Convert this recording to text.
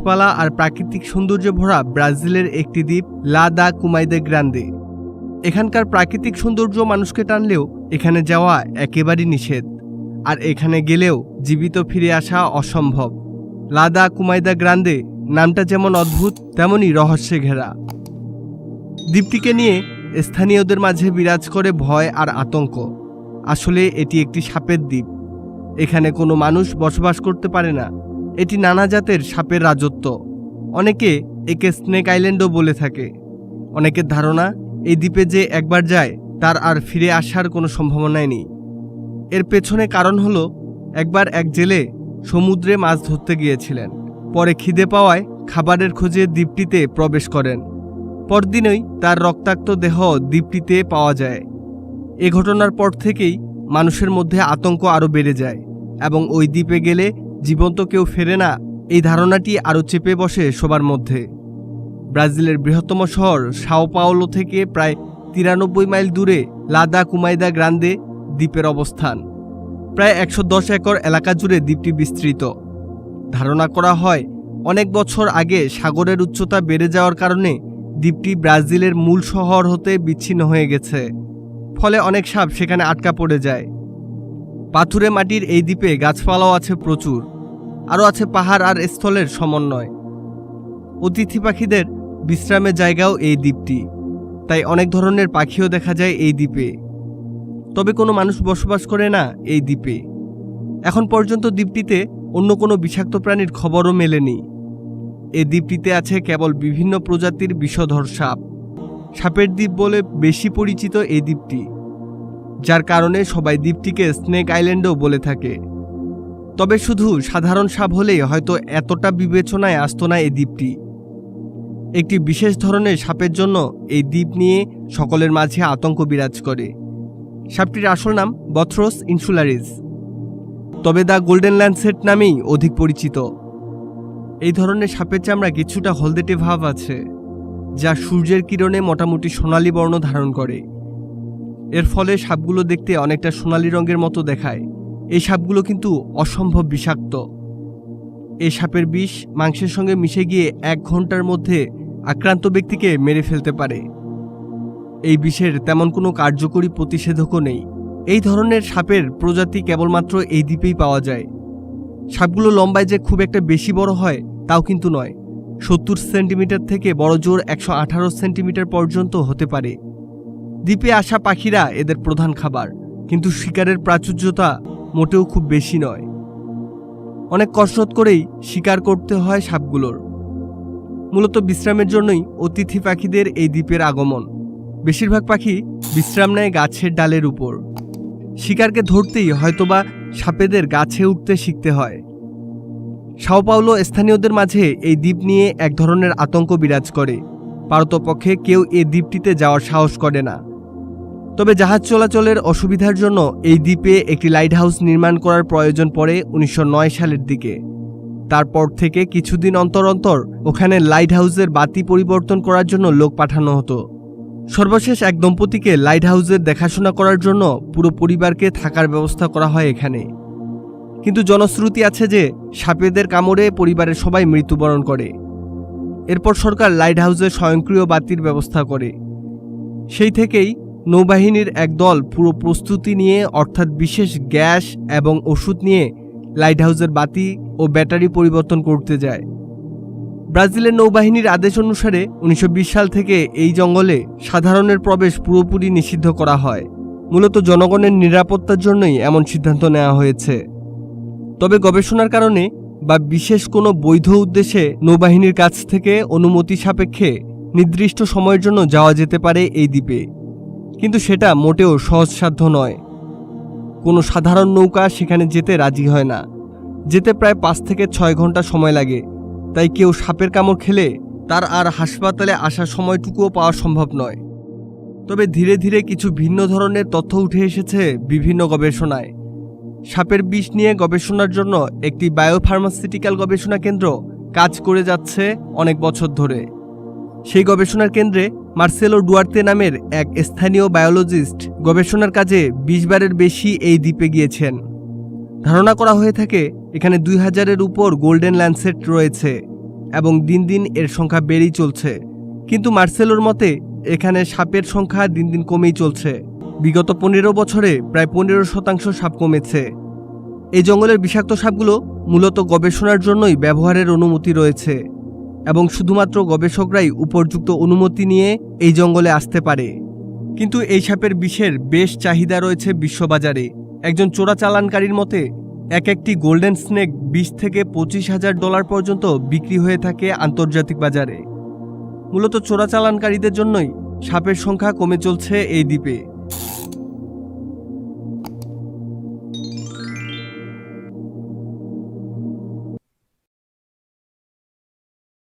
গাছপালা আর প্রাকৃতিক সৌন্দর্যে ভরা ব্রাজিলের একটি দ্বীপ লা দা কুমাইদা গ্রান্দে। এখানকার প্রাকৃতিক সৌন্দর্য মানুষকে টানলেও এখানে যাওয়া একেবারেই নিষেধ, আর এখানে গেলেও জীবিত ফিরে আসা অসম্ভব। লা দা কুমাইদা গ্রান্দে নামটা যেমন অদ্ভুত, তেমনই রহস্যে ঘেরা। দ্বীপটিকে নিয়ে স্থানীয়দের মাঝে বিরাজ করে ভয় আর আতঙ্ক। আসলে এটি একটি সাপের দ্বীপ। এখানে কোনো মানুষ বসবাস করতে পারে না। এটি নানা জাতের সাপের রাজত্ব। অনেকে একে স্নেক আইল্যান্ডও বলে থাকে। অনেকের ধারণা এই দ্বীপে যে একবার যায় তার আর ফিরে আসার কোনো সম্ভাবনাই নেই। এর পেছনে কারণ হলো, একবার এক জেলে সমুদ্রে মাছ ধরতে গিয়েছিলেন। পরে খিদে পাওয়ায় খাবারের খোঁজে দ্বীপটিতে প্রবেশ করেন। পরদিনই তার রক্তাক্ত দেহ দ্বীপটিতে পাওয়া যায়। এ ঘটনার পর থেকেই মানুষের মধ্যে আতঙ্ক আরও বেড়ে যায় এবং ওই দ্বীপে গেলে জীবন্ত কেউ ফেরে না, এই ধারণাটি আরও চেপে বসে সবার মধ্যে। ব্রাজিলের বৃহত্তম শহর সাও পাওলো থেকে প্রায় 93 মাইল দূরে লা দা কুমাইদা গ্রান্দে দ্বীপের অবস্থান। প্রায় 110 একর এলাকা জুড়ে দ্বীপটি বিস্তৃত। ধারণা করা হয় অনেক বছর আগে সাগরের উচ্চতা বেড়ে যাওয়ার কারণে দ্বীপটি ব্রাজিলের মূল শহর হতে বিচ্ছিন্ন হয়ে গেছে। ফলে অনেক সাপ সেখানে আটকা পড়ে যায়। পাথুরে মাটির এই দ্বীপে গাছপালাও আছে প্রচুর। আরও আছে পাহাড় আর স্থলের সমন্বয়। অতিথি পাখিদের বিশ্রামের জায়গাও এই দ্বীপটি, তাই অনেক ধরনের পাখিও দেখা যায় এই দ্বীপে। তবে কোনো মানুষ বসবাস করে না এই দ্বীপে। এখন পর্যন্ত দ্বীপটিতে অন্য কোনো বিষাক্ত প্রাণীর খবরও মেলেনি। এই দ্বীপটিতে আছে কেবল বিভিন্ন প্রজাতির বিষধর সাপ। সাপের দ্বীপ বলে বেশি পরিচিত এই দ্বীপটি, যার কারণে সবাই দ্বীপটিকে স্নেক আইল্যান্ডও বলে থাকে। তবে শুধু সাধারণ সাপ হলেই হয়তো এতটা বিবেচনায় আসতো না এই দ্বীপটি। একটি বিশেষ ধরনের সাপের জন্য এই দ্বীপ নিয়ে সকলের মাঝে আতঙ্ক বিরাজ করে। সাপটির আসল নাম বথ্রোস ইনসুলারিস, তবে দ্য গোল্ডেন ল্যান্সেট নামেই অধিক পরিচিত। এই ধরনের সাপের চামড়া কিছুটা হলদেটে ভাব আছে, যা সূর্যের কিরণে মোটামুটি সোনালী বর্ণ ধারণ করে। এর ফলে সাপগুলো দেখতে অনেকটা সোনালী রঙের মতো দেখায়। এই সাপগুলো কিন্তু অসম্ভব বিষাক্ত। এই সাপের বিষ মাংসের সঙ্গে মিশে গিয়ে 1 ঘন্টার মধ্যে আক্রান্ত ব্যক্তিকে মেরে ফেলতে পারে। এই বিষের তেমন কোনো কার্যকরী প্রতিষেধকও নেই। এই ধরনের সাপের প্রজাতি কেবলমাত্র এই দ্বীপেই পাওয়া যায়। সাপগুলো লম্বায় যে খুব একটা বেশি বড় হয় তাও কিন্তু নয়। 70 সেন্টিমিটার থেকে বড় জোর 118 সেন্টিমিটার পর্যন্ত হতে পারে। দ্বীপে আসা পাখিরা এদের প্রধান খাবার, কিন্তু শিকারের প্রাচুর্যতা মোটেও খুব বেশি নয়। অনেক কসরত করেই শিকার করতে হয় সাপগুলোর। মূলত বিশ্রামের জন্যই অতিথি পাখিদের এই দ্বীপের আগমন। বেশিরভাগ পাখি বিশ্রাম নেয় গাছের ডালের উপর। শিকারকে ধরতেই হয়তোবা সাপেদের গাছে উঠতে শিখতে হয়। সাও পাওলো স্থানীয়দের মাঝে এই দ্বীপ নিয়ে এক ধরনের আতঙ্ক বিরাজ করে। পারতপক্ষে কেউ এই দ্বীপটিতে যাওয়ার সাহস করে না। তবে জাহাজ চলাচলের অসুবিধার জন্য এই দ্বীপে একটি লাইট হাউস নির্মাণ করার প্রয়োজন পড়ে 1909 সালের দিকে। তারপর থেকে কিছুদিন অন্তর অন্তর ওখানে লাইট হাউসের বাতি পরিবর্তন করার জন্য লোক পাঠানো হতো। সর্বশেষ এক দম্পতিকে লাইট হাউসের দেখাশোনা করার জন্য পুরো পরিবারকে থাকার ব্যবস্থা করা হয় এখানে। কিন্তু জনশ্রুতি আছে যে সাপেদের কামড়ে পরিবারের সবাই মৃত্যুবরণ করে। এরপর সরকার লাইট হাউসের স্বয়ংক্রিয় বাতির ব্যবস্থা করে। সেই থেকেই নৌবাহিনীর এক দল পুরো প্রস্তুতি নিয়ে, অর্থাৎ বিশেষ গ্যাস এবং ওষুধ নিয়ে লাইট হাউসের বাতি ও ব্যাটারি পরিবর্তন করতে যায়। ব্রাজিলের নৌবাহিনীর আদেশ অনুসারে 1920 সাল থেকে এই জঙ্গলে সাধারণের প্রবেশ পুরোপুরি নিষিদ্ধ করা হয়। মূলত জনগণের নিরাপত্তার জন্যই এমন সিদ্ধান্ত নেওয়া হয়েছে। তবে গবেষণার কারণে বা বিশেষ কোনো বৈধ উদ্দেশ্যে নৌবাহিনীর কাছ থেকে অনুমতি সাপেক্ষে নির্দিষ্ট সময়ের জন্য যাওয়া যেতে পারে এই দ্বীপে, কিন্তু সেটা মোটেও সহজসাধ্য নয়। কোনো সাধারণ নৌকা সেখানে যেতে রাজি হয় না। যেতে প্রায় 5 থেকে 6 ঘন্টা সময় লাগে। তাই কেউ সাপের কামড় খেলে তার আর হাসপাতালে আসার সময়টুকুও পাওয়া সম্ভব নয়। তবে ধীরে ধীরে কিছু ভিন্ন ধরনের তথ্য উঠে এসেছে বিভিন্ন গবেষণায়। সাপের বিষ নিয়ে গবেষণার জন্য একটি বায়োফার্মাসিউটিক্যাল গবেষণা কেন্দ্র কাজ করে যাচ্ছে অনেক বছর ধরে। সেই গবেষণার কেন্দ্রে মার্সেলো ডুয়ার্তে নামের এক স্থানীয় বায়োলজিস্ট গবেষণার কাজে 20 বারের বেশি এই দ্বীপে গিয়েছেন। ধারণা করা হয়ে থাকে এখানে 2000-এর উপর গোল্ডেন ল্যান্সেট রয়েছে। এবং দিন দিন এর সংখ্যা বেড়েই চলছে। কিন্তু মার্সেলোর মতে এখানে সাপের সংখ্যা দিন দিন কমেই চলছে। বিগত 15 বছরে প্রায় 15% সাপ কমেছে। এই জঙ্গলের বিষাক্ত সাপগুলো মূলত গবেষণার জন্যই ব্যবহারের অনুমতি রয়েছে এবং শুধুমাত্র গবেষকরাই উপযুক্ত অনুমতি নিয়ে এই জঙ্গলে আসতে পারে। কিন্তু এই সাপের বিষের বেশ চাহিদা রয়েছে বিশ্ববাজারে। একজন চোরাচালানকারীর মতে একটি গোল্ডেন স্নেক 20 থেকে $25,000 পর্যন্ত বিক্রি হয়ে থাকে আন্তর্জাতিক বাজারে। মূলত চোরাচালানকারীদের জন্যই সাপের সংখ্যা কমে চলছে এই দ্বীপে।